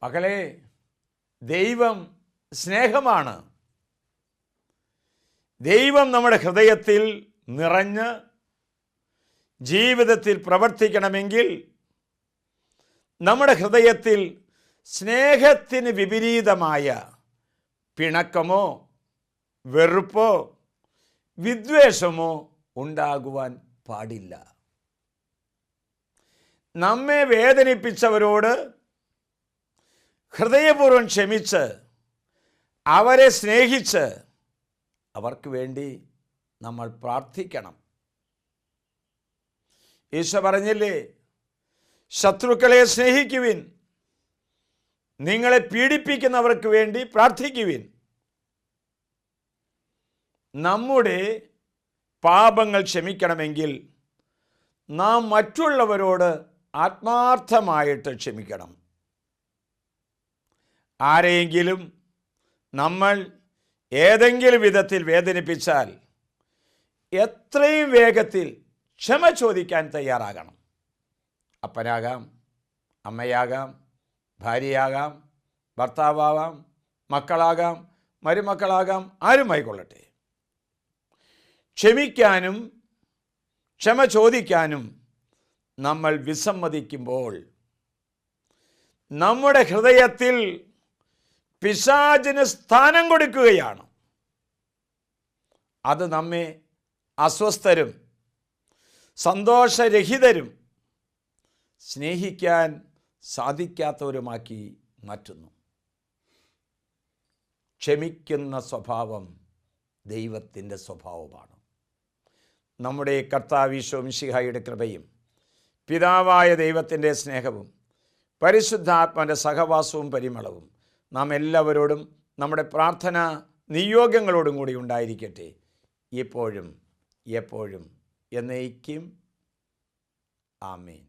മകളെ, ദൈവം സ്നേഹമാണ്. ദൈവം നമ്മുടെ ഹൃദയത്തിൽ നിറഞ്ഞ് ജീവിതത്തിൽ പ്രവർത്തിക്കണമെങ്കിൽ നമ്മുടെ ഹൃദയത്തിൽ സ്നേഹത്തിന് വിപരീതമായ പിണക്കമോ വെറുപ്പോ വിദ്വേഷമോ ഉണ്ടാകുവാൻ പാടില്ല. നമ്മെ വേദനിപ്പിച്ചവരോട് ഹൃദയപൂർവ്വം ക്ഷമിച്ച് അവരെ സ്നേഹിച്ച് അവർക്ക് വേണ്ടി നമ്മൾ പ്രാർത്ഥിക്കണം. ഈശോ പറഞ്ഞില്ലേ, ശത്രുക്കളെ സ്നേഹിക്കുവിൻ, നിങ്ങളെ പീഡിപ്പിക്കുന്നവർക്ക് വേണ്ടി പ്രാർത്ഥിക്കുവിൻ. നമ്മുടെ പാപങ്ങൾ ക്ഷമിക്കണമെങ്കിൽ നാം മറ്റുള്ളവരോട് ആത്മാർത്ഥമായിട്ട് ക്ഷമിക്കണം. ആരെയെങ്കിലും നമ്മൾ ഏതെങ്കിലും വിധത്തിൽ വേദനിപ്പിച്ചാൽ എത്രയും വേഗത്തിൽ ക്ഷമ ചോദിക്കാൻ തയ്യാറാകണം. അപ്പനാകാം, അമ്മയാകാം, ഭാര്യയാകാം, ഭർത്താവാകാം, മക്കളാകാം, മരുമക്കളാകാം, ആരുമായിക്കൊള്ളട്ടെ. ക്ഷമിക്കാനും ക്ഷമ ചോദിക്കാനും നമ്മൾ വിസമ്മതിക്കുമ്പോൾ നമ്മുടെ ഹൃദയത്തിൽ പിശാചിന് സ്ഥാനം കൊടുക്കുകയാണ്. അത് നമ്മെ അസ്വസ്ഥരും സന്തോഷരഹിതരും സ്നേഹിക്കാൻ സാധിക്കാത്തവരുമാക്കി മാറ്റുന്നു. ക്ഷമിക്കുന്ന സ്വഭാവം ദൈവത്തിൻ്റെ സ്വഭാവമാണ്. നമ്മുടെ കർത്താവ് ഈശോ മിശിഹായുടെ കൃപയും പിതാവായ ദൈവത്തിൻ്റെ സ്നേഹവും പരിശുദ്ധാത്മാവിൻ്റെ സഹവാസവും പരിമളവും നാം എല്ലാവരോടും നമ്മുടെ പ്രാർത്ഥന നിയോഗങ്ങളോടും കൂടി ഉണ്ടായിരിക്കട്ടെ, ഇപ്പോഴും എപ്പോഴും എന്നേക്കും. ആമേൻ.